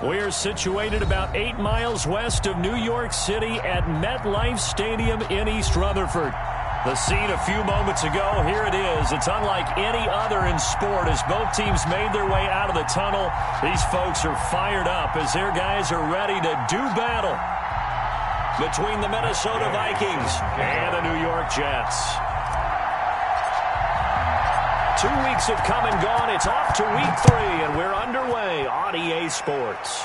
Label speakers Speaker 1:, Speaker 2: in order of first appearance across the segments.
Speaker 1: We're situated about 8 miles west of New York City at MetLife Stadium in East Rutherford. The scene a few moments ago, here it is. It's unlike any other in sport as both teams made their way out of the tunnel. These folks are fired up as their guys are ready to do battle between the Minnesota Vikings and the New York Jets. 2 weeks have come and gone. It's off to week 3, and we're underway on EA Sports.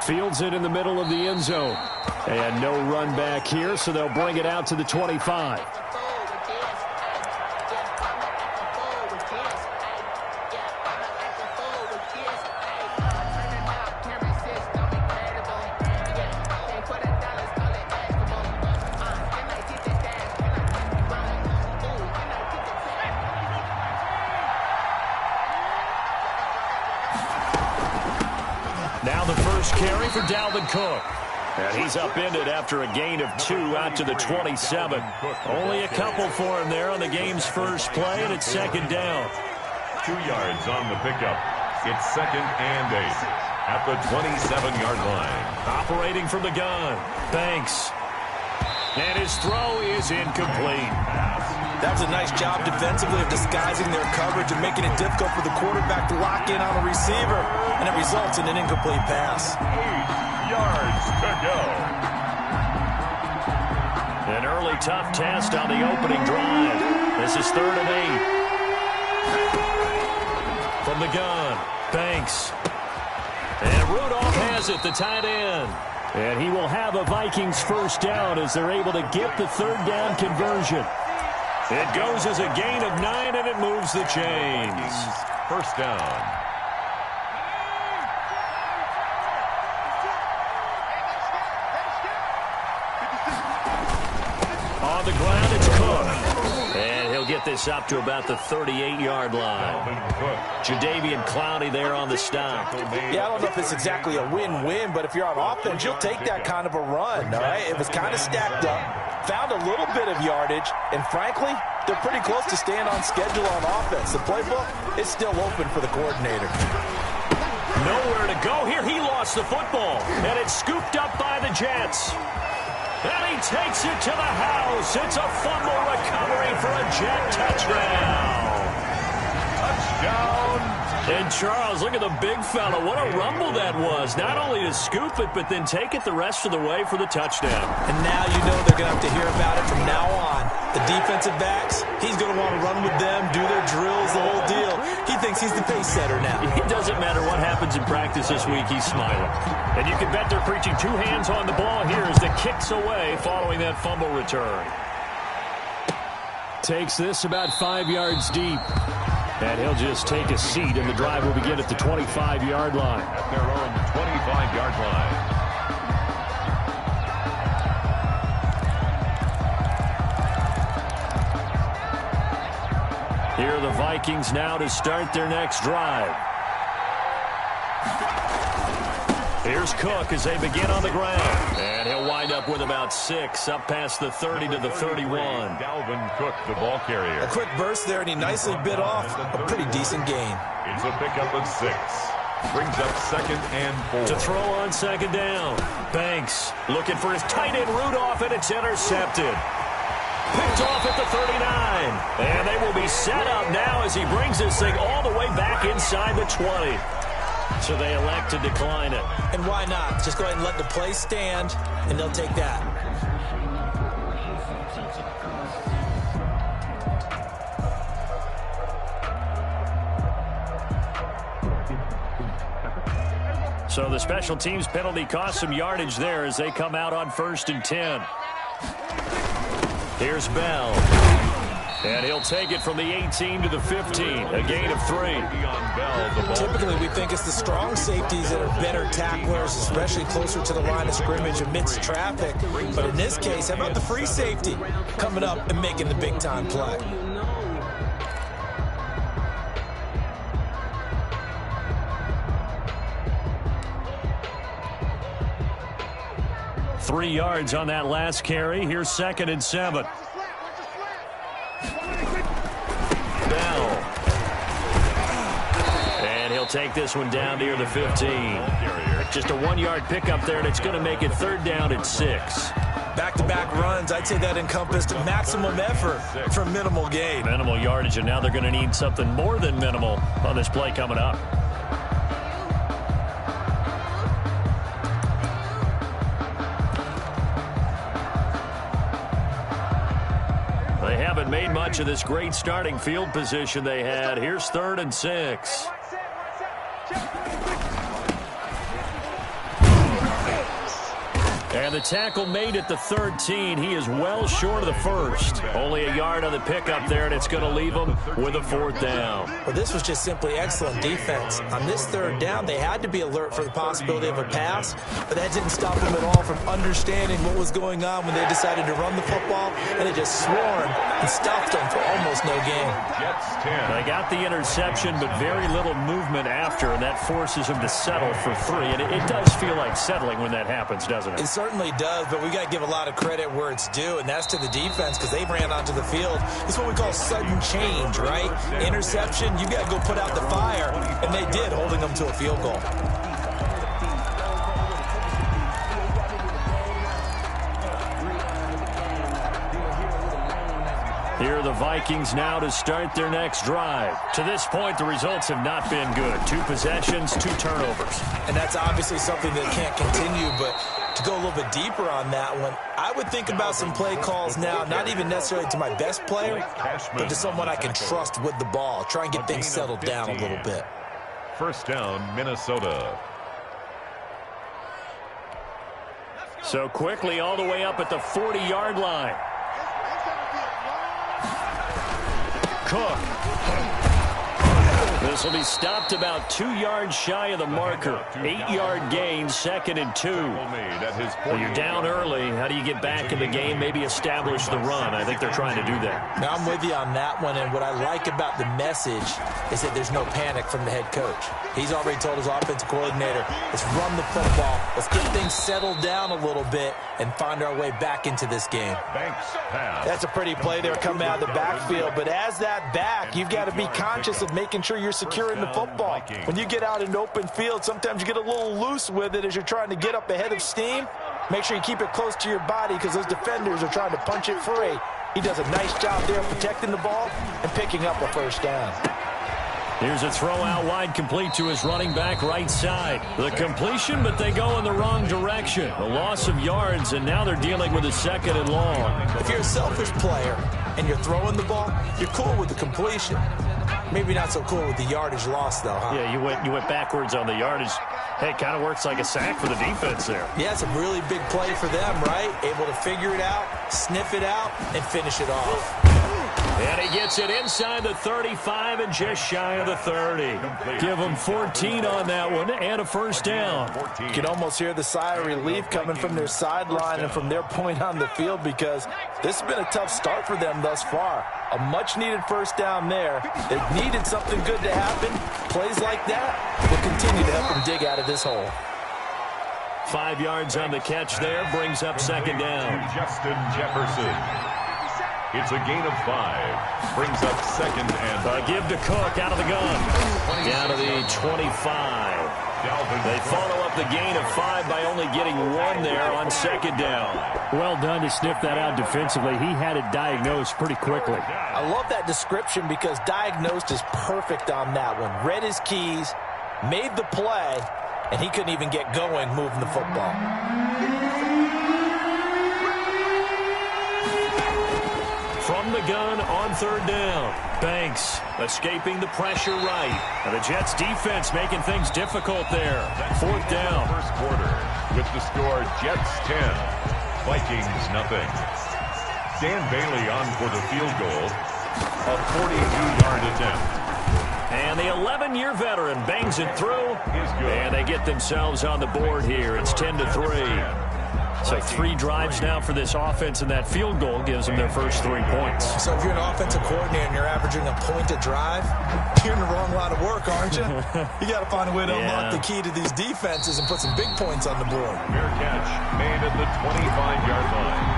Speaker 1: Fields it in the middle of the end zone. And no run back here, so they'll bring it out to the 25. Now the first carry for Dalvin Cook. And he's upended after a gain of 2 out to the 27. Only a couple for him there on the game's first play, and it's second down.
Speaker 2: 2 yards on the pickup. It's 2nd and 8 at the 27-yard line.
Speaker 1: Operating from the gun, Banks. And his throw is incomplete.
Speaker 3: That was a nice job defensively of disguising their coverage and making it difficult for the quarterback to lock in on the receiver. And it results in an incomplete pass.
Speaker 2: 8 yards to go.
Speaker 1: An early tough test on the opening drive. This is 3rd and 8. From the gun, Banks. And Rudolph has it, the tight end. And he will have a Vikings first down as they're able to get the 3rd down conversion. It goes as a gain of 9, and it moves the chains.
Speaker 2: First down.
Speaker 1: On the ground, it's Cook. And he'll get this up to about the 38-yard line. Jadeveon Clowney there on the stop.
Speaker 3: Yeah, I don't know if it's exactly a win-win, but if you're on offense, you'll take that kind of a run, all right? It was kind of stacked up, found a little bit of yardage, and frankly, they're pretty close to staying on schedule on offense. The playbook is still open for the coordinator.
Speaker 1: Nowhere to go here. He lost the football, and it's scooped up by the Jets. And he takes it to the house. It's a fumble recovery for a Jet touchdown.
Speaker 2: Touchdown.
Speaker 1: And Charles, look at the big fella. What a rumble that was. Not only to scoop it, but then take it the rest of the way for the touchdown.
Speaker 3: And now you know they're going to have to hear about it from now on. The defensive backs, he's going to want to run with them, do their drills, the whole deal. He thinks he's the pace setter now.
Speaker 1: It doesn't matter what happens in practice this week, he's smiling. And you can bet they're preaching 2 hands on the ball here as the kick's away following that fumble return. Takes this about 5 yards deep. And he'll just take a seat, and the drive will begin at the 25-yard line.
Speaker 2: At their own 25-yard line.
Speaker 1: Here are the Vikings now to start their next drive. Here's Cook as they begin on the ground. And he'll wind up with about 6, up past the 30 to the 31.
Speaker 2: Dalvin Cook, the ball carrier.
Speaker 3: A quick burst there, and he nicely bit off a pretty decent gain.
Speaker 2: It's a pickup of 6. Brings up 2nd and 4.
Speaker 1: To throw on 2nd down. Banks looking for his tight end Rudolph, and it's intercepted. Picked off at the 39. And they will be set up now as he brings this thing all the way back inside the 20. So they elect to decline it.
Speaker 3: And why not? Just go ahead and let the play stand, and they'll take that.
Speaker 1: So the special teams penalty cost some yardage there as they come out on 1st and 10. Here's Bell. And he'll take it from the 18 to the 15, a gain of 3.
Speaker 3: Typically, we think it's the strong safeties that are better tacklers, especially closer to the line of scrimmage amidst traffic. But in this case, how about the free safety coming up and making the big-time play?
Speaker 1: Three yards on that last carry. Here's 2nd and 7. take this one down near the 15. Just a 1-yard pickup there, and it's going to make it 3rd down and 6.
Speaker 3: Back-to-back runs, I'd say that encompassed maximum effort for minimal gain.
Speaker 1: Minimal yardage, and now they're going to need something more than minimal on this play coming up. They haven't made much of this great starting field position they had. Here's 3rd and 6. And the tackle made at the 13. He is well short of the first. Only a yard on the pickup there, and it's going to leave him with a 4th down.
Speaker 3: Well, this was just simply excellent defense. On this 3rd down, they had to be alert for the possibility of a pass, but that didn't stop them at all from understanding what was going on when they decided to run the football, and they just swarmed and stuffed them for almost no gain.
Speaker 1: They got the interception, but very little movement after, and that forces them to settle for 3. And it does feel like settling when that happens, doesn't it?
Speaker 3: It certainly does, but we got to give a lot of credit where it's due, and that's to the defense because they ran onto the field. It's what we call sudden change, right? Interception, you got to go put out the fire, and they did, holding them to a field goal.
Speaker 1: Here are the Vikings now to start their next drive. To this point, the results have not been good. 2 possessions, 2 turnovers.
Speaker 3: And that's obviously something that can't continue, but to go a little bit deeper on that one, I would think about some play calls now, not even necessarily to my best player, but to someone I can trust with the ball. Try and get things settled down a little bit.
Speaker 2: 1st down, Minnesota.
Speaker 1: So quickly all the way up at the 40-yard line. Cook. This will be stopped about 2 yards shy of the marker. 8-yard gain, 2nd and 2. Well, you're down early. How do you get back in the game, maybe establish the run? I think they're trying to do that.
Speaker 3: Now, I'm with you on that one, and what I like about the message is that there's no panic from the head coach. He's already told his offensive coordinator, let's run the football, let's get things settled down a little bit, and find our way back into this game. That's a pretty play there coming out of the backfield, but as that back, you've got to be conscious of making sure you're securing the football. When you get out in open field, sometimes you get a little loose with it as you're trying to get up ahead of steam. Make sure you keep it close to your body because those defenders are trying to punch it free. He does a nice job there protecting the ball and picking up a 1st down.
Speaker 1: Here's a throw out wide, complete to his running back right side. The completion, but they go in the wrong direction. A loss of yards, and now they're dealing with a 2nd and long.
Speaker 3: If you're a selfish player and you're throwing the ball, you're cool with the completion. Maybe not so cool with the yardage loss, though, huh?
Speaker 1: Yeah, you went backwards on the yardage. Hey, it kind of works like a sack for the defense there.
Speaker 3: Yeah, it's a really big play for them, right? Able to figure it out, sniff it out, and finish it off.
Speaker 1: And he gets it inside the 35 and just shy of the 30. Give him 14 on that one and a 1st down.
Speaker 3: You can almost hear the sigh of relief coming from their sideline and from their point on the field because this has been a tough start for them thus far. A much-needed 1st down there. They needed something good to happen. Plays like that will continue to help them dig out of this hole.
Speaker 1: 5 yards on the catch there, brings up 2nd down.
Speaker 2: Justin Jefferson. It's a gain of 5. Brings up 2nd and...
Speaker 1: give to Cook out of the gun. Down to the 25. They follow up the gain of 5 by only getting 1 there on 2nd down. Well done to sniff that out defensively. He had it diagnosed pretty quickly.
Speaker 3: I love that description because diagnosed is perfect on that one. Read his keys, made the play, and he couldn't even get going moving the football.
Speaker 1: From the gun on 3rd down. Banks escaping the pressure right. And the Jets defense making things difficult there. 4th down.
Speaker 2: 1st quarter with the score Jets 10, Vikings nothing. Dan Bailey on for the field goal. A 42-yard attempt.
Speaker 1: And the 11-year veteran bangs it through. And they get themselves on the board here. It's 10-3. So 3 drives now for this offense, and that field goal gives them their first 3 points.
Speaker 3: So if you're an offensive coordinator and you're averaging a point a drive, you're in the wrong line of work, aren't you? You got to find a way to unlock the key to these defenses and put some big points on the board.
Speaker 2: Fair catch made at the 25-yard line.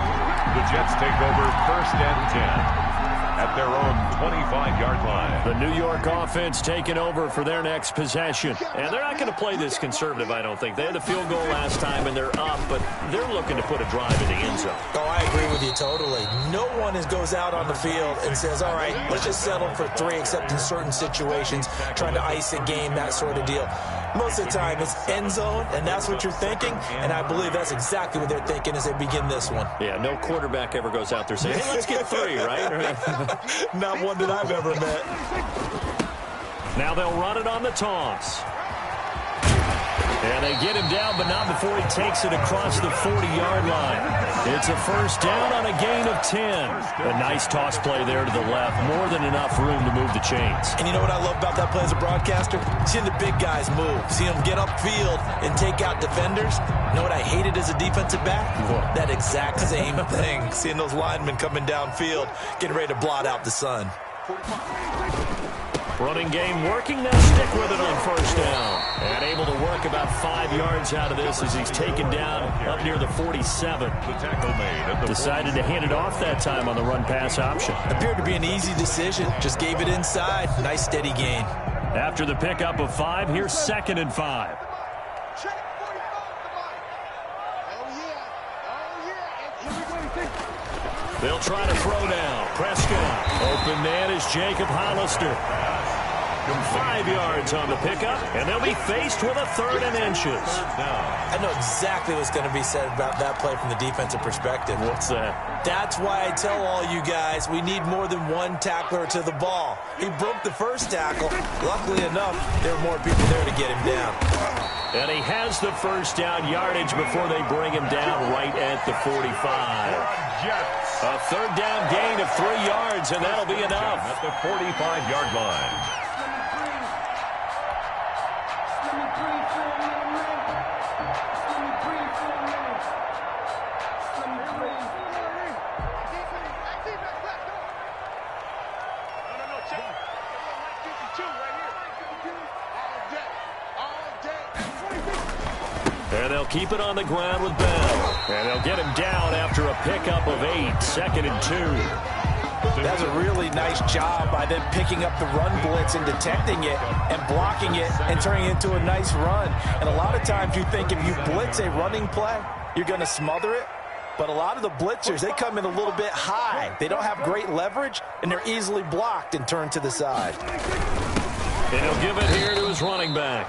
Speaker 2: The Jets take over 1st and 10. at their own 25-yard line.
Speaker 1: The New York offense taking over for their next possession. And they're not going to play this conservative, I don't think. They had the field goal last time, and they're up, but they're looking to put a drive in the end zone.
Speaker 3: Oh, I agree with you totally. No one goes out on the field and says, all right, let's just settle for 3, except in certain situations, trying to ice a game, that sort of deal. Most of the time, it's end zone, and that's what you're thinking, and I believe that's exactly what they're thinking as they begin this one.
Speaker 1: Yeah, no quarterback ever goes out there saying, hey, let's get 3, right?
Speaker 3: Not one that I've ever met.
Speaker 1: Now they'll run it on the toss. And they get him down, but not before he takes it across the 40-yard line. It's a first down on a gain of 10. A nice toss play there to the left. More than enough room to move the chains.
Speaker 3: And you know what I love about that play as a broadcaster? Seeing the big guys move. Seeing them get upfield and take out defenders. You know what I hated as a defensive back?
Speaker 1: What?
Speaker 3: That exact same thing. Seeing those linemen coming downfield, getting ready to blot out the sun.
Speaker 1: Running game working, now stick with it on first down. And able to work about 5 yards out of this as he's taken down up near the 47.
Speaker 2: The tackle made at the
Speaker 1: Decided to hand it off that time on the run-pass option.
Speaker 3: Appeared to be an easy decision. Just gave it inside. Nice steady gain.
Speaker 1: After the pickup of 5, here's 2nd and 5. They'll try to throw down. Prescott. Open man is Jacob Hollister. 5 yards on the pickup, and they'll be faced with a 3rd and inches.
Speaker 3: I know exactly what's going to be said about that play from the defensive perspective.
Speaker 1: What's that?
Speaker 3: That's why I tell all you guys we need more than one tackler to the ball. He broke the first tackle. Luckily enough, there were more people there to get him down.
Speaker 1: And he has the first down yardage before they bring him down right at the 45. A 3rd down gain of 3 yards, and that'll be enough.
Speaker 2: At the 45-yard line.
Speaker 1: And they'll keep it on the ground with Bell. And they'll get him down after a pickup of 8, 2nd and 2.
Speaker 3: That's a really nice job by them picking up the run blitz and detecting it and blocking it and turning it into a nice run. And a lot of times you think if you blitz a running play, you're going to smother it. But a lot of the blitzers, they come in a little bit high. They don't have great leverage, and they're easily blocked and turned to the side.
Speaker 1: And he'll give it here to his running back.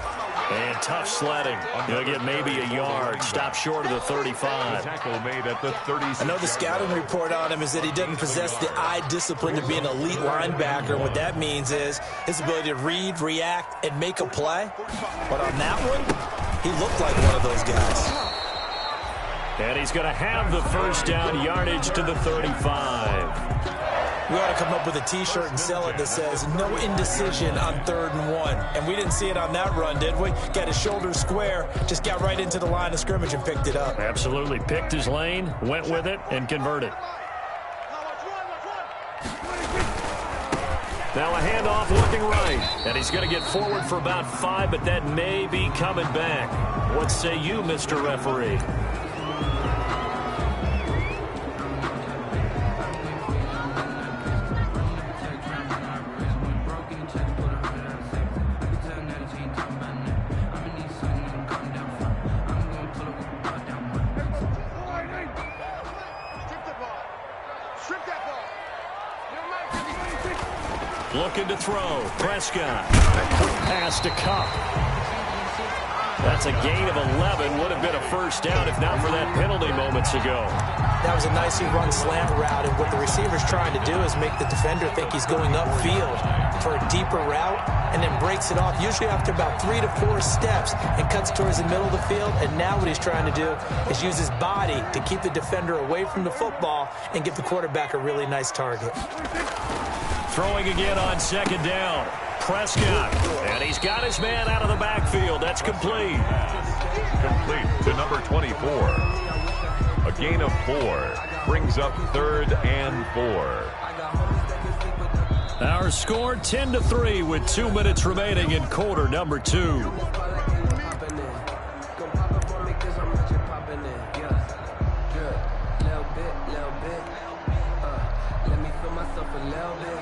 Speaker 1: And tough sledding. He'll get maybe a yard. Stop short of the 35.
Speaker 2: Tackle made at the 36.
Speaker 3: I know the scouting report on him is that he doesn't possess the eye discipline to be an elite linebacker. What that means is his ability to read, react, and make a play. But on that one, he looked like one of those guys.
Speaker 1: And he's going to have the first down yardage to the 35.
Speaker 3: We ought to come up with a T-shirt and sell it that says, no indecision on 3rd and 1. And we didn't see it on that run, did we? Got his shoulders square, just got right into the line of scrimmage and picked it up.
Speaker 1: Absolutely. Picked his lane, went with it, and converted. Now a handoff looking right. And he's going to get forward for about 5, but that may be coming back. What say you, Mr. Referee? Looking to throw. Prescott. Quick pass to Cup. That's a gain of 11. Would have been a first down if not for that penalty moments ago.
Speaker 3: That was a nicely run slant route, and what the receiver's trying to do is make the defender think he's going upfield for a deeper route and then breaks it off, usually after about 3 to 4 steps, and cuts towards the middle of the field. And now what he's trying to do is use his body to keep the defender away from the football and give the quarterback a really nice target.
Speaker 1: Throwing again on 2nd down. Prescott. And he's got his man out of the backfield. That's complete.
Speaker 2: Complete to number 24. A gain of 4 brings up 3rd and 4.
Speaker 1: Our score 10-3 with 2 minutes remaining in quarter number 2.
Speaker 4: Let me feel myself a little bit.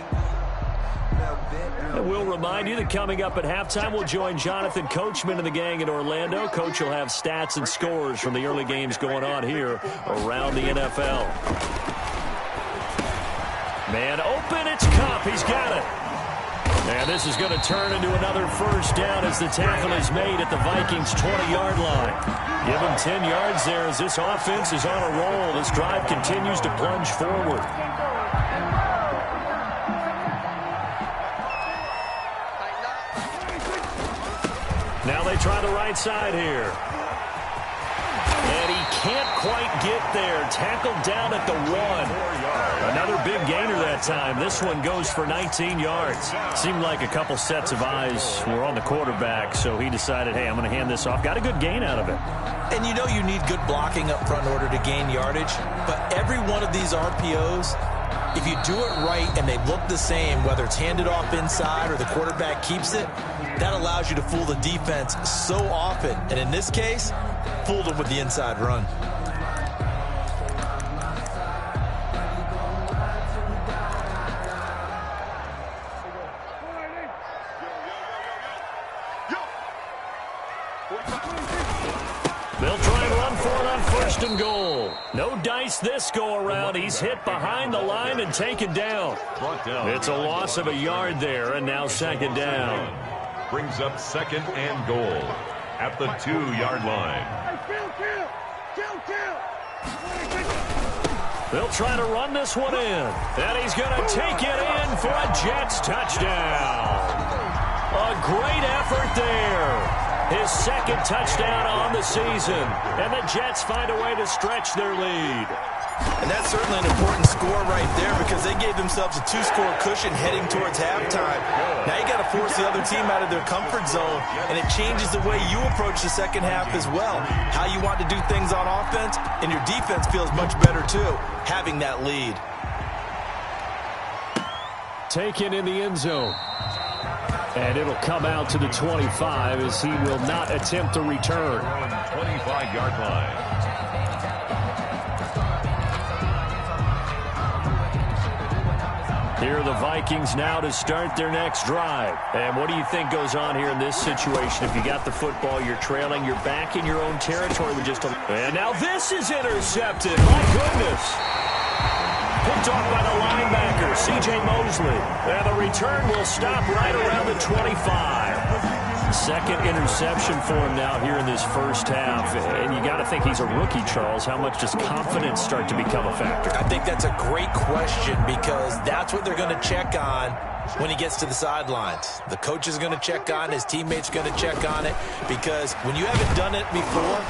Speaker 1: We'll remind you that coming up at halftime, we'll join Jonathan Coachman and the gang in Orlando. Coach will have stats and scores from the early games going on here around the NFL. Man open, it's Kupp. He's got it. And this is going to turn into another first down as the tackle is made at the Vikings' 20-yard line. Give him 10 yards there as this offense is on a roll. This drive continues to plunge forward. Now they try the right side here. And he can't quite get there. Tackled down at the 1. Another big gainer that time. This one goes for 19 yards. Seemed like a couple sets of eyes were on the quarterback, so he decided, hey, I'm going to hand this off. Got a good gain out of it.
Speaker 3: And you know you need good blocking up front in order to gain yardage. But every one of these RPOs, if you do it right and they look the same, whether it's handed off inside or the quarterback keeps it, that allows you to fool the defense so often. And in this case, fooled them with the inside run.
Speaker 1: They'll try and run for it on first and goal. No dice this go around. He's hit behind the line and taken down. It's a loss of a yard there, and now second down.
Speaker 2: Brings up second and goal at the 2-yard line.
Speaker 1: They'll try to run this one in. And he's going to take it in for a Jets touchdown. A great effort there. His second touchdown on the season. And the Jets find a way to stretch their lead.
Speaker 3: And that's certainly an important score right there because they gave themselves a 2-score cushion heading towards halftime. Now you got to force the other team out of their comfort zone, and it changes the way you approach the second half as well. How you want to do things on offense, and your defense feels much better too, having that lead.
Speaker 1: Taken in the end zone. And it'll come out to the 25 as he will not attempt to return.
Speaker 2: 25-yard line.
Speaker 1: Here are the Vikings now to start their next drive. And what do you think goes on here in this situation? If you got the football, you're trailing, you're back in your own territory with just a... And now this is intercepted. My goodness. Picked off by the linebacker, C.J. Mosley. And the return will stop right around the 25. Second interception for him now here in this first half. And you got to think he's a rookie, Charles. How much does confidence start to become a factor?
Speaker 3: I think that's a great question because that's what they're going to check on when he gets to the sidelines. The coach is going to check on, his teammates are going to check on it because when you haven't done it before,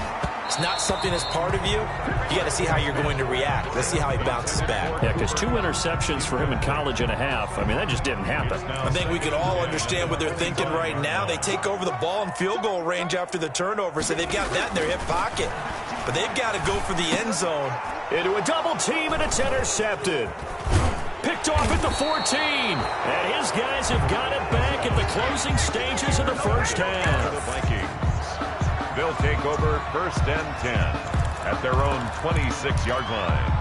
Speaker 3: it's not something that's part of you. You got to see how you're going to react. Let's see how he bounces back.
Speaker 1: Yeah, because 2 interceptions for him in college and a half. I mean, that just didn't happen.
Speaker 3: I think we can all understand what they're thinking right now. They take over the ball in field goal range after the turnover, so they've got that in their hip pocket. But they've got to go for the end zone.
Speaker 1: Into a double team, and it's intercepted. Picked off at the 14. And his guys have got it back at the closing stages of the first half.
Speaker 2: The Vikings. They'll take over first and 10 at their own 26-yard line.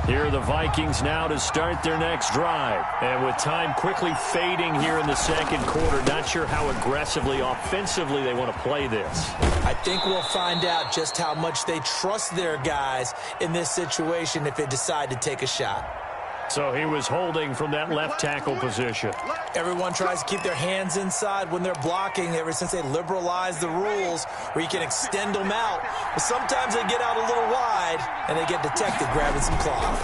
Speaker 1: Here are the Vikings now to start their next drive. And with time quickly fading here in the second quarter, not sure how aggressively, offensively they want to play this.
Speaker 3: I think we'll find out just how much they trust their guys in this situation if they decide to take a shot.
Speaker 1: So he was holding from that left tackle position.
Speaker 3: Everyone tries to keep their hands inside when they're blocking ever since they liberalized the rules where you can extend them out. But sometimes they get out a little wide and they get detected grabbing some cloth.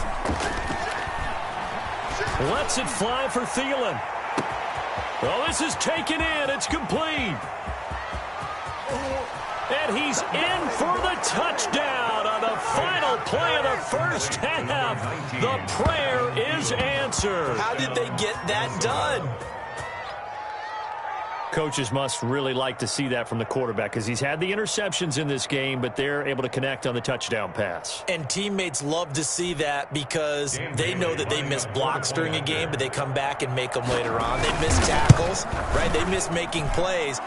Speaker 1: Lets it fly for Thielen. Well, this is taken in. It's complete. And he's in for the touchdown on the final play of the first half. The prayer is answered.
Speaker 3: How did they get that done?
Speaker 1: Coaches must really like to see that from the quarterback because he's had the interceptions in this game, but they're able to connect on the touchdown pass.
Speaker 3: And teammates love to see that because they know that they miss blocks during a game, but they come back and make them later on. They miss tackles, right? They miss making plays.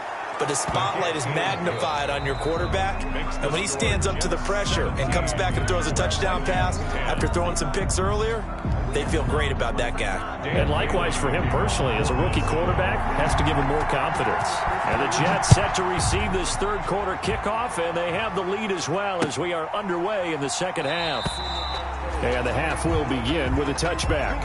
Speaker 3: but the spotlight is magnified on your quarterback. And when he stands up to the pressure and comes back and throws a touchdown pass after throwing some picks earlier, they feel great about that guy.
Speaker 1: And likewise for him personally, as a rookie quarterback, has to give him more confidence. And the Jets set to receive this third quarter kickoff, and they have the lead as well as we are underway in the second half. And the half will begin with a touchback.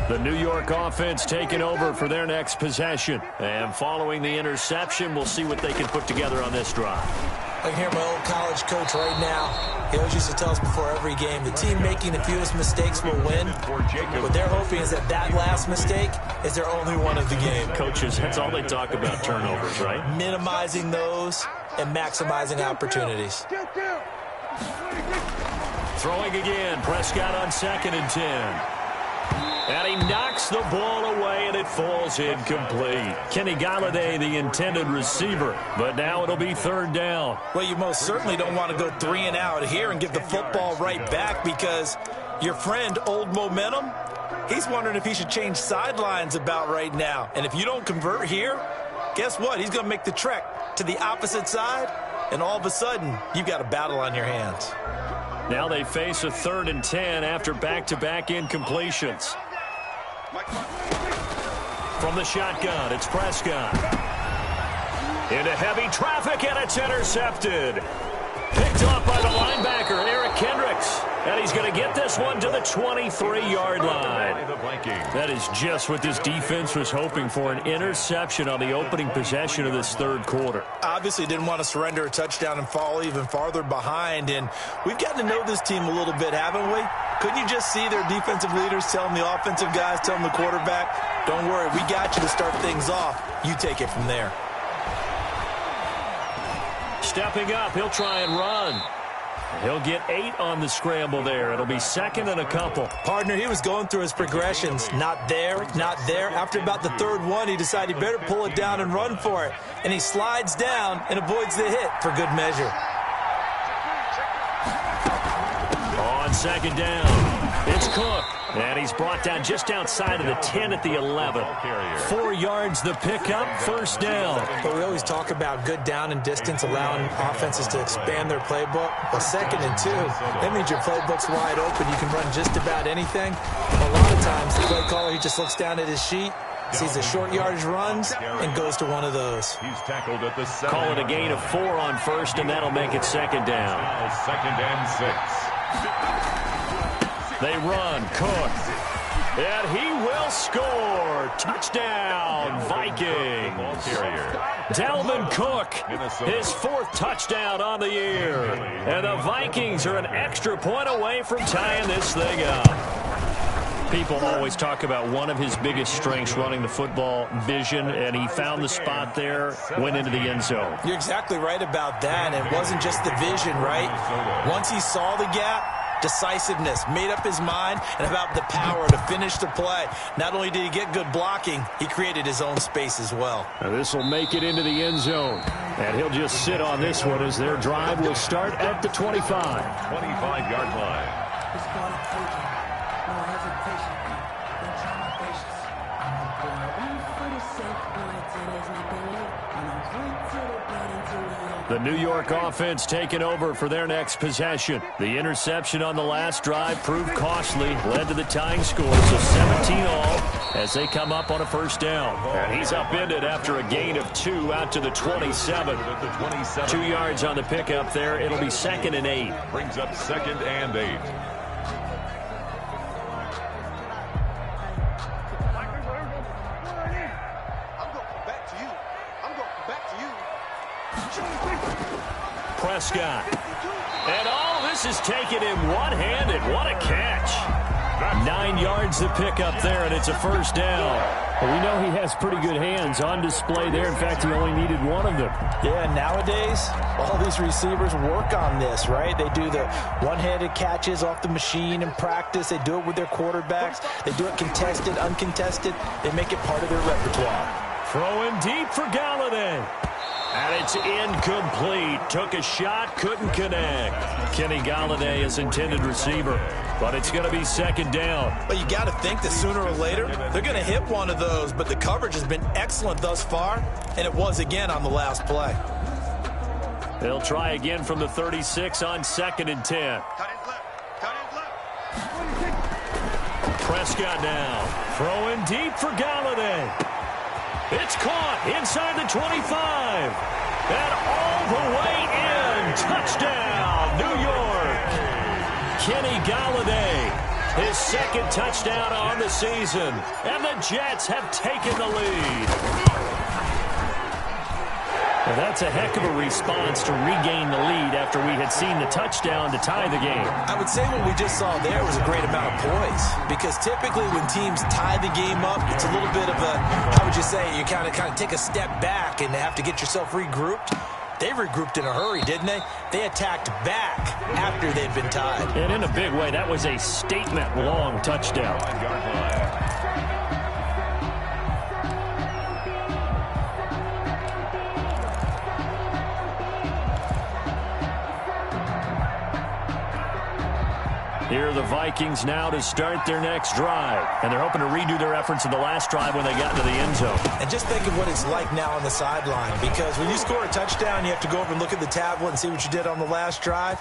Speaker 1: The New York offense taking over for their next possession. And following the interception, we'll see what they can put together on this drive.
Speaker 3: I can hear my old college coach right now. He always used to tell us before every game, the team making the fewest mistakes will win. What they're hoping is that that last mistake is their only one of the game.
Speaker 1: Coaches, that's all they talk about, turnovers, right?
Speaker 3: Minimizing those and maximizing opportunities.
Speaker 1: Throwing again, Prescott on 2nd and 10. And he knocks the ball away, and it falls incomplete. Kenny Galladay, the intended receiver, but now it'll be 3rd down.
Speaker 3: Well, you most certainly don't want to go 3 and out here and give the football right back, because your friend, Old Momentum, he's wondering if he should change sidelines about right now. And if you don't convert here, guess what? He's going to make the trek to the opposite side, and all of a sudden, you've got a battle on your hands.
Speaker 1: Now they face a 3rd and 10 after back-to-back incompletions. From the shotgun, it's Prescott. Into heavy traffic, and it's intercepted. Picked off by the linebacker, Eric Kendricks. And he's going to get this one to the 23-yard line. That is just what this defense was hoping for, an interception on the opening possession of this third quarter.
Speaker 3: Obviously didn't want to surrender a touchdown and fall even farther behind. And we've gotten to know this team a little bit, haven't we? Couldn't you just see their defensive leaders telling the offensive guys, telling the quarterback, don't worry, we got you to start things off. You take it from there.
Speaker 1: Stepping up, he'll try and run. He'll get 8 on the scramble there. It'll be 2nd and a couple.
Speaker 3: Partner, he was going through his progressions. Not there, not there. After about the 3rd one, he decided he better pull it down and run for it. And he slides down and avoids the hit for good measure.
Speaker 1: On 2nd down, it's Cook. And he's brought down just outside of the 10 at the 11. 4 yards the pickup, 1st down.
Speaker 3: But we always talk about good down and distance, allowing offenses to expand their playbook. Well, 2nd and 2, that means your playbook's wide open. You can run just about anything. A lot of times, the play caller, he just looks down at his sheet, sees the short yardage runs, and goes to one of those.
Speaker 2: He's tackled at the 7.
Speaker 1: Call it a gain of 4 on 1st, and that'll make it 2nd down.
Speaker 2: 2nd and 6.
Speaker 1: They run, Cook, and he will score. Touchdown, Vikings. Dalvin Cook, his 4th touchdown on the year. And the Vikings are an extra point away from tying this thing up. People always talk about one of his biggest strengths, running the football, vision, and he found the spot there, went into the end zone.
Speaker 3: You're exactly right about that. It wasn't just the vision, right? Once he saw the gap, decisiveness, made up his mind, and about the power to finish the play. Not only did he get good blocking, he created his own space as well.
Speaker 1: Now this will make it into the end zone. And he'll just sit on this one as their drive will start at the 25.
Speaker 2: 25-yard line.
Speaker 1: The New York offense taking over for their next possession. The interception on the last drive proved costly, led to the tying score, so 17 all as they come up on a 1st down. And he's upended after a gain of 2 out to the 27. 2 yards on the pickup there. It'll be 2nd and 8.
Speaker 2: Brings up 2nd and 8.
Speaker 1: Prescott. And this is taken in one-handed. What a catch. 9 yards to pick up there, and it's a 1st down. Well, we know he has pretty good hands on display there. In fact, he only needed one of them.
Speaker 3: Yeah, nowadays, all these receivers work on this, right? They do the one-handed catches off the machine in practice. They do it with their quarterbacks. They do it contested, uncontested. They make it part of their repertoire.
Speaker 1: Throwing deep for Galladay. And it's incomplete. Took a shot, couldn't connect. Kenny Galladay is intended receiver. but it's going to be second down.
Speaker 3: But you got to think that sooner or later, they're going to hit one of those, but the coverage has been excellent thus far, and it was again on the last play.
Speaker 1: They'll try again from the 36 on 2nd and 10. Prescott now, throwing deep for Galladay. It's caught inside the 25. And all the way in. Touchdown, New York. Kenny Galladay, his 2nd touchdown on the season. And the Jets have taken the lead. Well, that's a heck of a response to regain the lead after we had seen the touchdown to tie the game.
Speaker 3: I would say what we just saw there was a great amount of poise, because typically when teams tie the game up, it's a little bit of a, how would you say, you kind of take a step back and have to get yourself regrouped. They regrouped in a hurry, didn't they? They attacked back after they'd been tied.
Speaker 1: And in a big way, that was a statement-long touchdown. Here are the Vikings now to start their next drive. And they're hoping to redo their efforts in the last drive when they got into the end zone.
Speaker 3: And just think of what it's like now on the sideline, because when you score a touchdown, you have to go over and look at the tablet and see what you did on the last drive.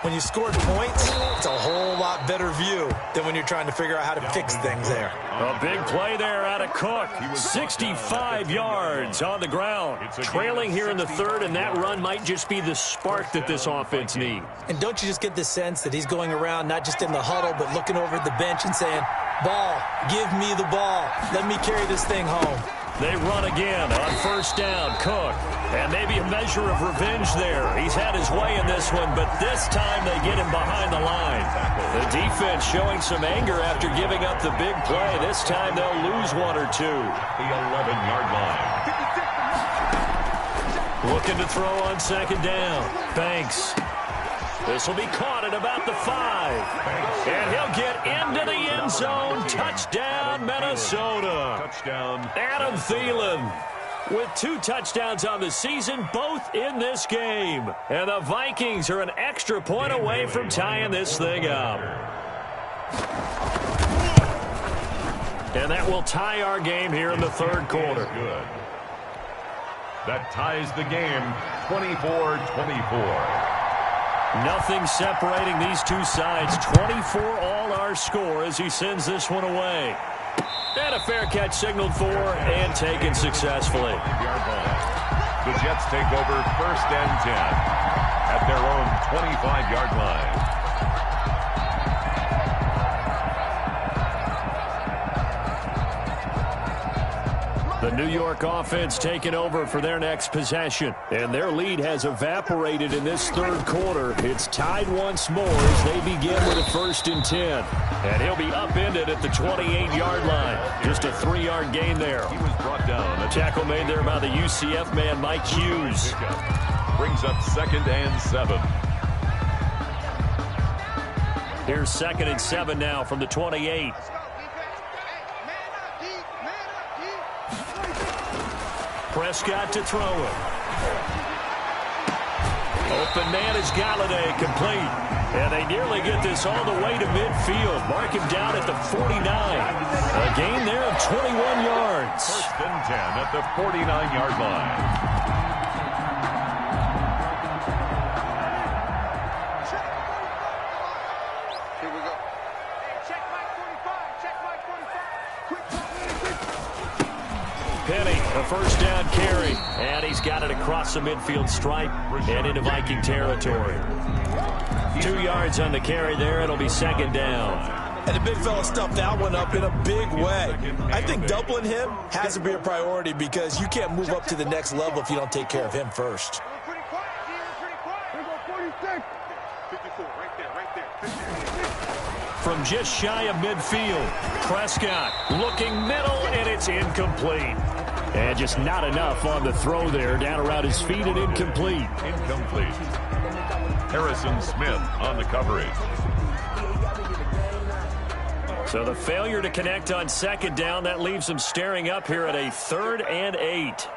Speaker 3: When you scored points, it's a whole lot better view than when you're trying to figure out how to fix things there.
Speaker 1: A big play there out of Cook. 65 yards on the ground. Trailing here in the 3rd, and that run might just be the spark that this offense needs.
Speaker 3: And don't you just get the sense that he's going around not just in the huddle, but looking over at the bench and saying, ball, give me the ball. Let me carry this thing home.
Speaker 1: They run again on 1st down, Cook. And maybe a measure of revenge there. He's had his way in this one, but this time they get him behind the line. The defense showing some anger after giving up the big play. This time they'll lose 1 or 2.
Speaker 2: The 11-yard line.
Speaker 1: Looking to throw on 2nd down. Banks. This will be caught at about the 5. And he'll get into the end zone. Touchdown, Minnesota.
Speaker 2: Touchdown.
Speaker 1: Adam Thielen with 2 touchdowns on the season, both in this game. And the Vikings are an extra point away from tying this thing up. And that will tie our game here in the 3rd quarter.
Speaker 2: Good. That ties the game 24-24.
Speaker 1: Nothing separating these two sides. 24 all our score as he sends this one away. And a fair catch signaled for and taken successfully.
Speaker 2: The Jets take over 1st and 10 at their own 25-yard line.
Speaker 1: The New York offense taking over for their next possession. And their lead has evaporated in this 3rd quarter. It's tied once more as they begin with a 1st and 10. And he'll be upended at the 28-yard line. Just a 3-yard gain there.
Speaker 2: He was brought down.
Speaker 1: A tackle made there by the UCF man, Mike Hughes.
Speaker 2: Brings up 2nd and 7.
Speaker 1: Here's 2nd and 7 now from the 28. Prescott to throw it. Open man is Galladay, complete. And they nearly get this all the way to midfield. Mark him down at the 49. A gain there of 21 yards.
Speaker 2: 1st and 10 at the 49-yard line.
Speaker 1: Penny, a 1st down carry. And he's got it across the midfield stripe and into Viking territory. 2 yards on the carry there. It'll be 2nd down.
Speaker 3: And the big fella stuffed that one up in a big way. I think doubling him has to be a priority, because you can't move up to the next level if you don't take care of him first.
Speaker 1: From just shy of midfield, Prescott looking middle, and it's incomplete. And just not enough on the throw there. Down around his feet and incomplete.
Speaker 2: Incomplete. Harrison Smith on the coverage.
Speaker 1: So the failure to connect on 2nd down, that leaves them staring up here at a 3rd and 8.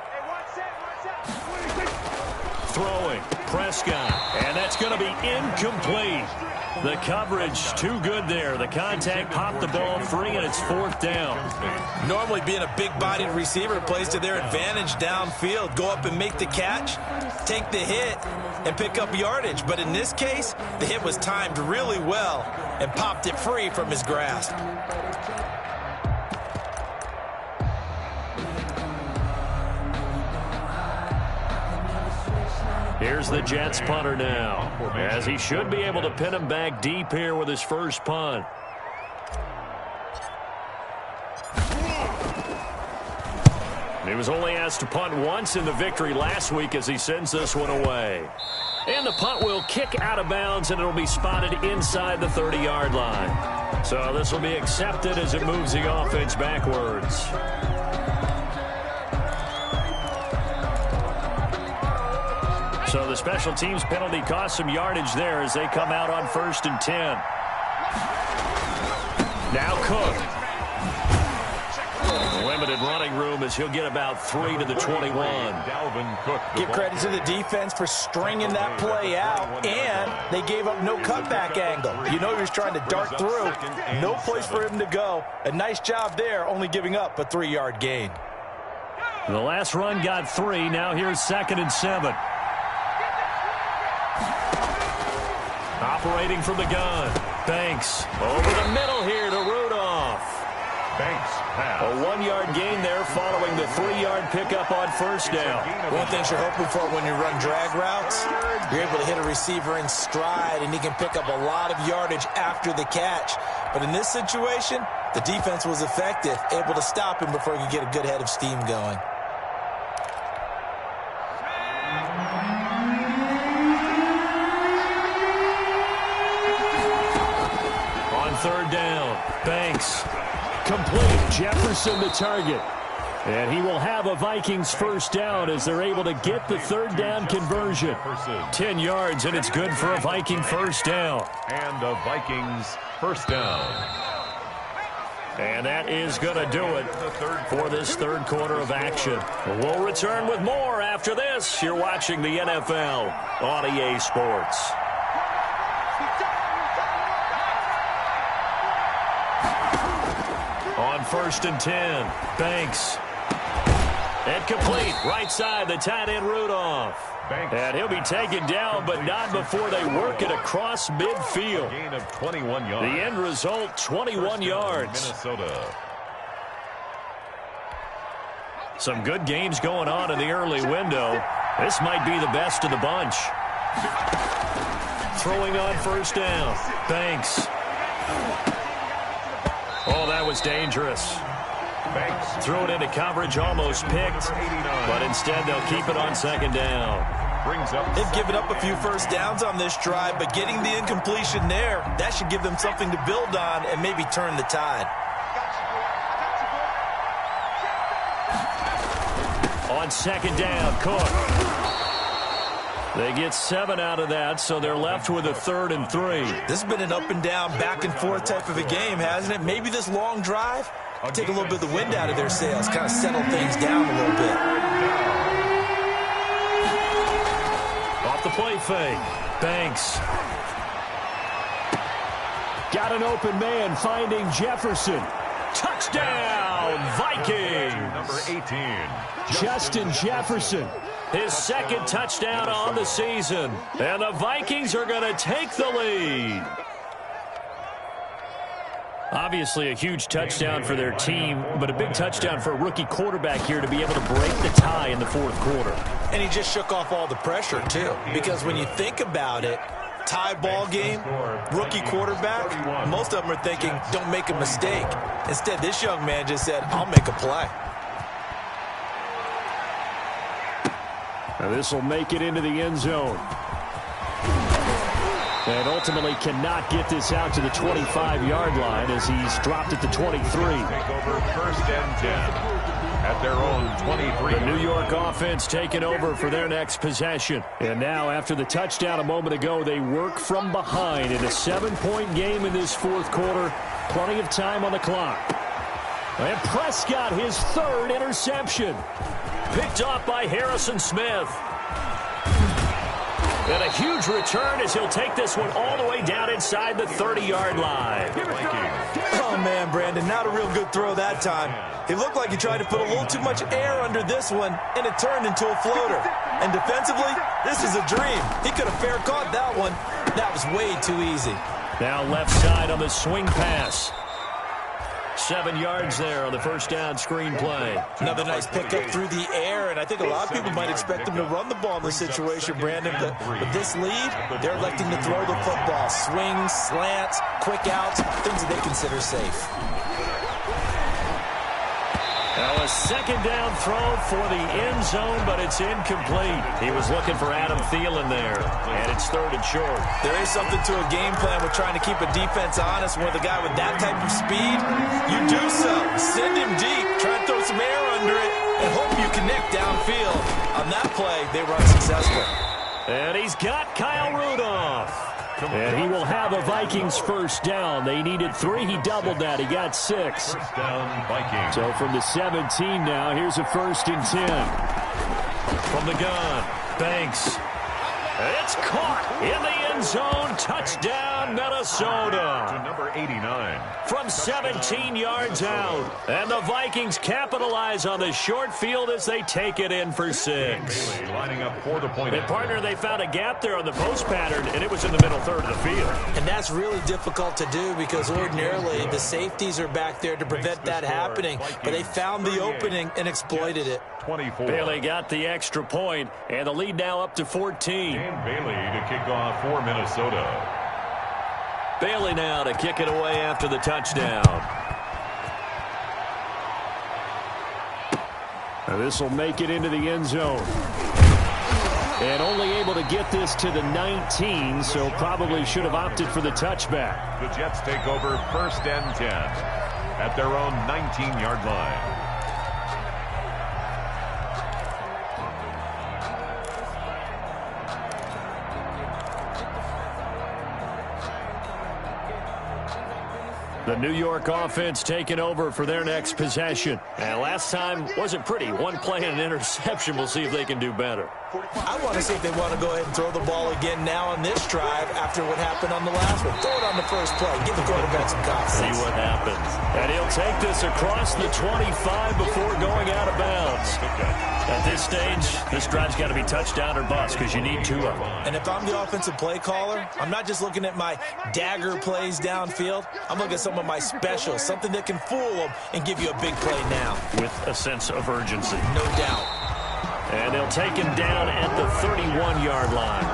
Speaker 1: Throwing, Prescott, and that's going to be incomplete. The coverage too good there. The contact popped the ball free, and it's 4th down.
Speaker 3: Normally being a big-bodied receiver plays to their advantage downfield. Go up and make the catch, take the hit, and pick up yardage. But in this case, the hit was timed really well and popped it free from his grasp.
Speaker 1: Here's the Jets punter now, as he should be able to pin him back deep here with his first punt. He was only asked to punt once in the victory last week as he sends this one away. And the punt will kick out of bounds, and it'll be spotted inside the 30-yard line. So this will be accepted as it moves the offense backwards. So the special teams penalty cost some yardage there as they come out on 1st and 10. Now Cook. Limited running room as he'll get about 3 to the 21.
Speaker 3: Give credit to the defense for stringing that play out, and they gave up no cutback angle. You know he was trying to dart through. No place for him to go. A nice job there, only giving up a 3-yard gain.
Speaker 1: The last run got 3. Now here's 2nd and 7. Operating from the gun. Banks over the middle here to Rudolph.
Speaker 2: Banks pass.
Speaker 1: A 1-yard gain there following the 3-yard pickup on 1st down.
Speaker 3: One thing you're hoping for when you run drag routes, you're able to hit a receiver in stride, and he can pick up a lot of yardage after the catch. But in this situation, the defense was effective, able to stop him before he could get a good head of steam going.
Speaker 1: On 3rd down, Banks. Complete. Jefferson the target. And he will have a Vikings first down as they're able to get the 3rd down conversion. 10 yards, and it's good for a Viking first down.
Speaker 2: And a Vikings first down.
Speaker 1: And that is going to do it for this 3rd quarter of action. We'll return with more after this. You're watching the NFL on EA Sports. On 1st and 10, Banks. And complete. Right side, the tight end Rudolph.
Speaker 2: Banks.
Speaker 1: And he'll be taken down, but not before they work it across midfield.
Speaker 2: Gain of 21 yards.
Speaker 1: The end result, 21 yards.
Speaker 2: Minnesota.
Speaker 1: Some good games going on in the early window. This might be the best of the bunch. Throwing on 1st down. Banks. Oh, that was dangerous.
Speaker 2: Banks.
Speaker 1: Threw it into coverage, almost picked, but instead they'll keep it on 2nd down.
Speaker 2: Brings up.
Speaker 3: They've given up a few first downs on this drive, but getting the incompletion there, that should give them something to build on and maybe turn the tide.
Speaker 1: On 2nd down, Cook. They get 7 out of that, so they're left with a 3rd and 3.
Speaker 3: This has been an up-and-down, back-and-forth type of a game, hasn't it? Maybe this long drive, take a little bit of the wind out of their sails, kind of settle things down a little bit.
Speaker 1: Off the play fake. Banks. Got an open man finding Jefferson. Touchdown, Vikings!
Speaker 2: Number 18.
Speaker 1: Justin Jefferson. His 2nd touchdown on the season. And the Vikings are going to take the lead. Obviously a huge touchdown for their team, but a big touchdown for a rookie quarterback here to be able to break the tie in the 4th quarter.
Speaker 3: And he just shook off all the pressure, too. Because when you think about it, tie ball game, rookie quarterback, most of them are thinking, don't make a mistake. Instead, this young man just said, I'll make a play.
Speaker 1: Now this will make it into the end zone. And ultimately cannot get this out to the 25-yard line as he's dropped at the 23.
Speaker 2: Take over 1st and 10 at their own 23.
Speaker 1: The New York offense taking over for their next possession. And now after the touchdown a moment ago, they work from behind in a 7-point game in this 4th quarter. Plenty of time on the clock. And Prescott, his 3rd interception. Picked off by Harrison Smith. And a huge return as he'll take this one all the way down inside the 30-yard line.
Speaker 3: Oh, man, Brandon, not a real good throw that time. He looked like he tried to put a little too much air under this one, and it turned into a floater. And defensively, this is a dream. He could have fair caught that one. That was way too easy.
Speaker 1: Now left side on the swing pass. 7 yards there on the first down screen play.
Speaker 3: Another nice pickup through the air, and I think a lot of people might expect him to run the ball in this situation, Brandon, but with this lead, they're electing to throw the football. Swings, slants, quick outs, things that they consider safe.
Speaker 1: Now a second down throw for the end zone, but it's incomplete. He was looking for Adam Thielen there, and it's 3rd and short.
Speaker 3: There is something to a game plan with trying to keep a defense honest. With a guy with that type of speed, you do so. Send him deep, try and throw some air under it, and hope you connect downfield. On that play, they were unsuccessful.
Speaker 1: And he's got Kyle Rudolph. And he will have a Vikings first down. They needed 3. He doubled that. He got 6.
Speaker 2: First down, Vikings.
Speaker 1: So from the 17 now, here's a 1st and 10. From the gun, Banks. It's caught in the end zone. Touchdown, Minnesota.
Speaker 2: To number 89.
Speaker 1: From 17 yards out. And the Vikings capitalize on the short field as they take it in for 6.
Speaker 2: Lining up for the point.
Speaker 1: And partner, they found a gap there on the post pattern, and it was in the middle third of the field.
Speaker 3: And that's really difficult to do because ordinarily the safeties are back there to prevent that happening. But they found the opening and exploited it.
Speaker 2: 24.
Speaker 1: Bailey got the extra point, and the lead now up to 14.
Speaker 2: And Bailey to kick off for Minnesota.
Speaker 1: Bailey now to kick it away after the touchdown. This will make it into the end zone. And only able to get this to the 19, so probably should have opted for the touchback.
Speaker 2: The Jets take over 1st and 10 at their own 19-yard line.
Speaker 1: The New York offense taking over for their next possession. And last time wasn't pretty. One play and an interception. We'll see if they can do better.
Speaker 3: I want to see if they want to go ahead and throw the ball again now on this drive after what happened on the last one. Throw it on the first play. Give the quarterback some confidence.
Speaker 1: See what happens. And he'll take this across the 25 before going out of bounds. At this stage, this drive's got to be touchdown or bust because you need 2 of them.
Speaker 3: And if I'm the offensive play caller, I'm not just looking at my dagger plays downfield. I'm looking at some of my specials, something that can fool them and give you a big play now.
Speaker 1: With a sense of urgency.
Speaker 3: No doubt.
Speaker 1: And they'll take him down at the 31-yard line.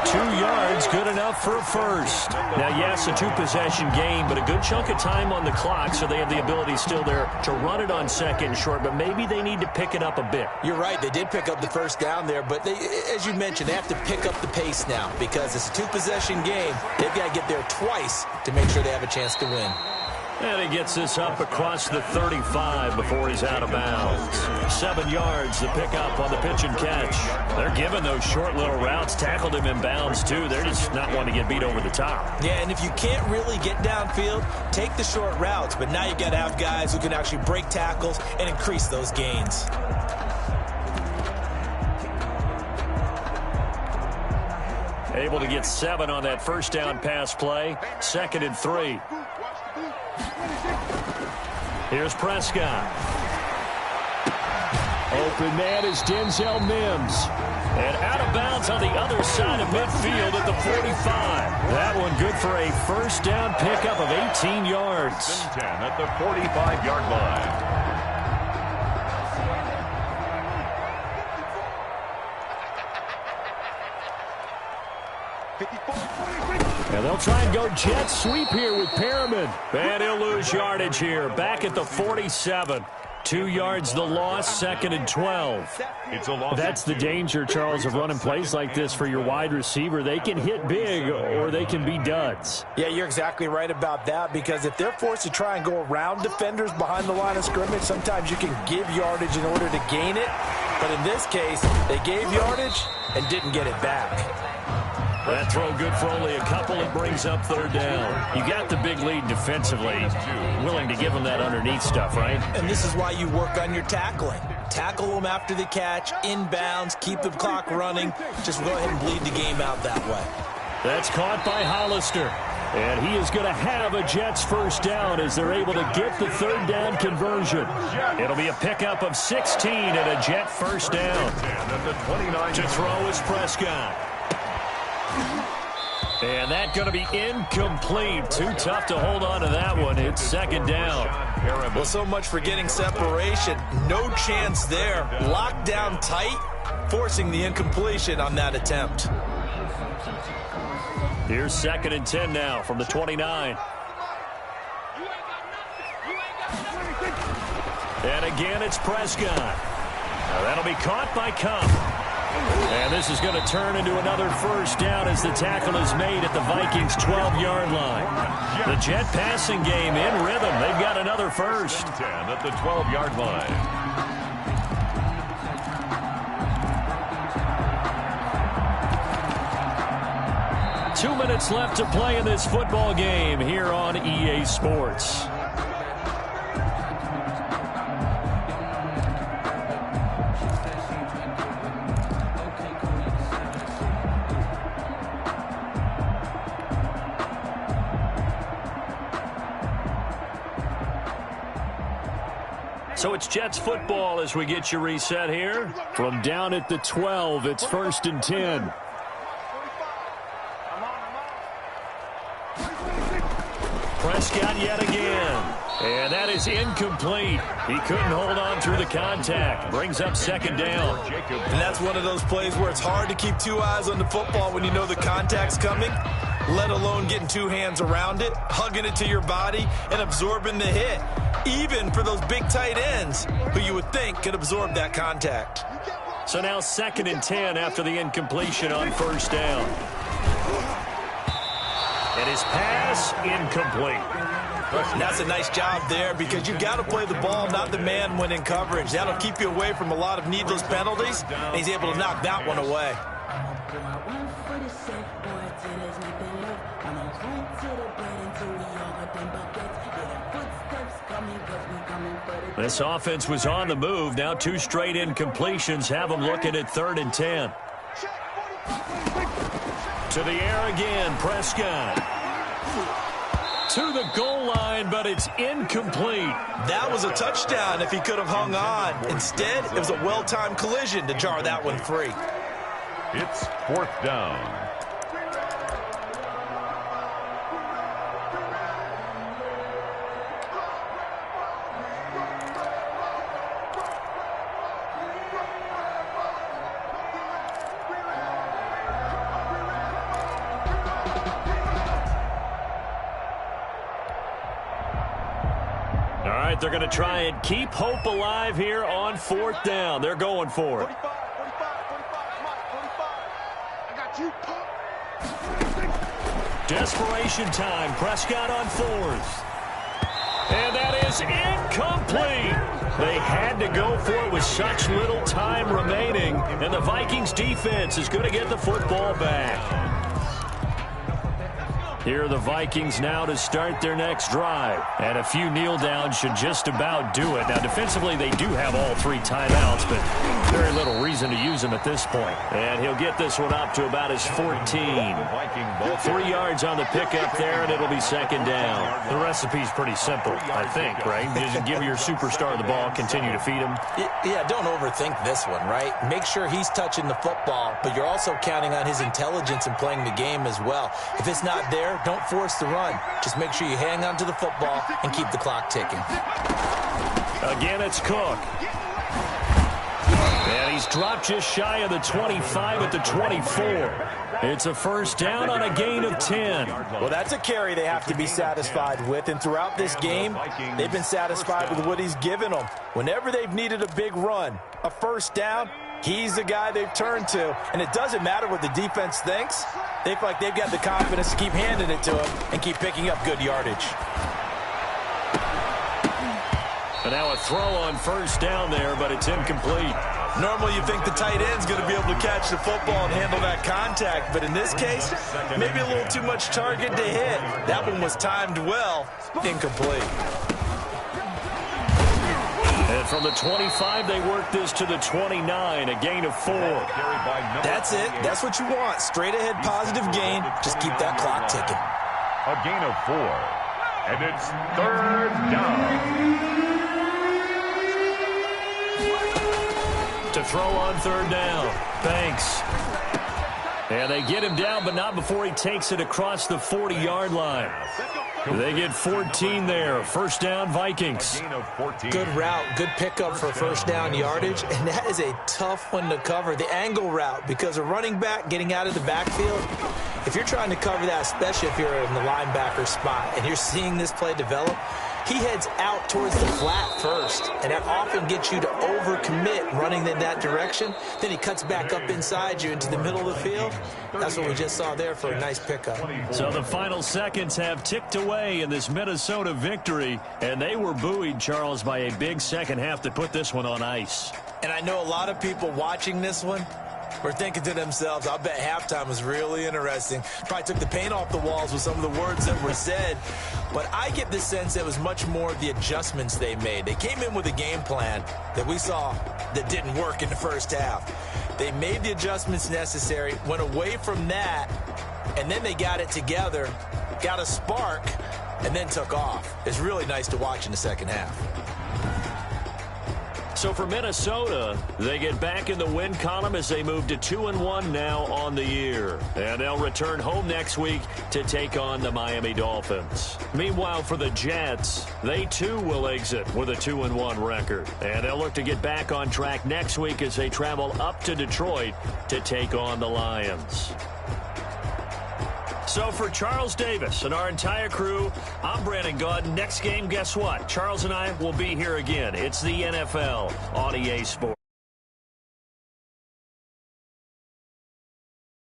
Speaker 1: 2 yards, good enough for a first. Now, yes, a 2-possession game, but a good chunk of time on the clock, so they have the ability still there to run it on 2nd and short, but maybe they need to pick it up a bit.
Speaker 3: You're right. They did pick up the first down there, but they, as you mentioned, they have to pick up the pace now because it's a 2-possession game. They've got to get there twice to make sure they have a chance to win.
Speaker 1: And he gets this up across the 35 before he's out of bounds. 7 yards, the pickup on the pitch and catch. They're giving those short little routes, tackled him in bounds too. They're just not wanting to get beat over the top.
Speaker 3: Yeah, and if you can't really get downfield, take the short routes. But now you got to have guys who can actually break tackles and increase those gains.
Speaker 1: Able to get 7 on that first down pass play. 2nd and 3. Here's Prescott. Open man is Denzel Mims. And out of bounds on the other side of midfield at the 45. That one good for a first down pickup of 18 yards.
Speaker 2: 10 at the 45-yard line.
Speaker 1: And they'll try and go jet sweep here with Perriman. And he'll lose yardage here. Back at the 47. 2 yards the loss, 2nd and 12.
Speaker 2: It's a loss.
Speaker 1: That's the danger, Charles, of running plays like this for your wide receiver. They can hit big or they can be duds.
Speaker 3: Yeah, you're exactly right about that because if they're forced to try and go around defenders behind the line of scrimmage, sometimes you can give yardage in order to gain it. But in this case, they gave yardage and didn't get it back.
Speaker 1: That throw good for only a couple. It brings up third down. You got the big lead defensively. Willing to give them that underneath stuff, right?
Speaker 3: And this is why you work on your tackling. Tackle them after the catch, inbounds, keep the clock running. Just go ahead and bleed the game out that way.
Speaker 1: That's caught by Hollister. And he is going to have a Jets first down as they're able to get the third down conversion. It'll be a pickup of 16 and a Jet first down. To throw is Prescott. And that's going to be incomplete. Too tough to hold on to that one. It's second down.
Speaker 3: Well, so much for getting separation. No chance there. Locked down tight, forcing the incompletion on that attempt.
Speaker 1: Here's 2nd and 10 now from the 29. And again, it's Prescott. Now that'll be caught by Cup. And this is going to turn into another first down as the tackle is made at the Vikings' 12-yard line. The Jet passing game in rhythm. They've got another first.
Speaker 2: 10 at the 12-yard line.
Speaker 1: 2 minutes left to play in this football game here on EA Sports. So it's Jets football as we get you reset here. From down at the 12, it's 1st and 10. Prescott yet again. And that is incomplete. He couldn't hold on through the contact. Brings up second down.
Speaker 3: And that's one of those plays where it's hard to keep two eyes on the football when you know the contact's coming, let alone getting two hands around it, hugging it to your body, and absorbing the hit. Even for those big tight ends who you would think could absorb that contact.
Speaker 1: So now 2nd and 10 after the incompletion on first down. And his pass incomplete.
Speaker 3: And that's a nice job there because you've got to play the ball, not the man when in coverage. That'll keep you away from a lot of needless penalties, and he's able to knock that one away.
Speaker 1: This offense was on the move. Now 2 straight incompletions have them looking at 3rd and 10. To the air again, Prescott. To the goal line, but it's incomplete.
Speaker 3: That was a touchdown if he could have hung on. Instead, it was a well-timed collision to jar that one free.
Speaker 2: It's 4th down.
Speaker 1: They're going to try and keep hope alive here on 4th down. They're going for it. Desperation time. Prescott on 4th. And that is incomplete. They had to go for it with such little time remaining. And the Vikings defense is going to get the football back. Here are the Vikings now to start their next drive. And a few kneel downs should just about do it. Now, defensively, they do have all 3 timeouts, but very little reason to use them at this point. And he'll get this one up to about his 14. 3 yards on the pickup there, and it'll be second down. The recipe's pretty simple, I think, right? Just give your superstar the ball, continue to feed him.
Speaker 3: Yeah, don't overthink this one, right? Make sure he's touching the football, but you're also counting on his intelligence in playing the game as well. If it's not there, don't force the run. Just make sure you hang on to the football and keep the clock ticking.
Speaker 1: Again, it's Cook. And he's dropped just shy of the 25 at the 24. It's a first down on a gain of 10.
Speaker 3: Well, that's a carry they have to be satisfied with. And throughout this game, they've been satisfied with what he's given them. Whenever they've needed a big run, a first down, he's the guy they've turned to. And it doesn't matter what the defense thinks. They feel like they've got the confidence to keep handing it to him and keep picking up good yardage.
Speaker 1: And now a throw on first down there, but it's incomplete.
Speaker 3: Normally you think the tight end's going to be able to catch the football and handle that contact, but in this case, maybe a little too much target to hit. That one was timed well, incomplete.
Speaker 1: And from the 25, they work this to the 29, a gain of 4.
Speaker 3: That's it. That's what you want. Straight ahead positive gain. Just keep that clock ticking.
Speaker 2: A gain of 4. And it's 3rd down.
Speaker 1: To throw on 3rd down. Thanks. And they get him down, but not before he takes it across the 40-yard line. They get 14 there. 1st down, Vikings.
Speaker 3: Good route, good pickup for 1st down yardage, and that is a tough one to cover, the angle route, because a running back getting out of the backfield, if you're trying to cover that, especially if you're in the linebacker spot and you're seeing this play develop, he heads out towards the flat first, and that often gets you to overcommit running in that direction. Then he cuts back up inside you into the middle of the field. That's what we just saw there for a nice pickup.
Speaker 1: So the final seconds have ticked away in this Minnesota victory, and they were buoyed, Charles, by a big second half that put this one on ice.
Speaker 3: And I know a lot of people watching this one were thinking to themselves, I bet halftime was really interesting. Probably took the paint off the walls with some of the words that were said. But I get the sense it was much more the adjustments they made. They came in with a game plan that we saw that didn't work in the first half. They made the adjustments necessary, went away from that, and then they got it together, got a spark, and then took off. It's really nice to watch in the second half.
Speaker 1: So for Minnesota, they get back in the win column as they move to 2-1 now on the year. And they'll return home next week to take on the Miami Dolphins. Meanwhile, for the Jets, they too will exit with a 2-1 record. And they'll look to get back on track next week as they travel up to Detroit to take on the Lions. So for Charles Davis and our entire crew, I'm Brandon Gaudin. Next game, guess what? Charles and I will be here again. It's the NFL on EA Sports.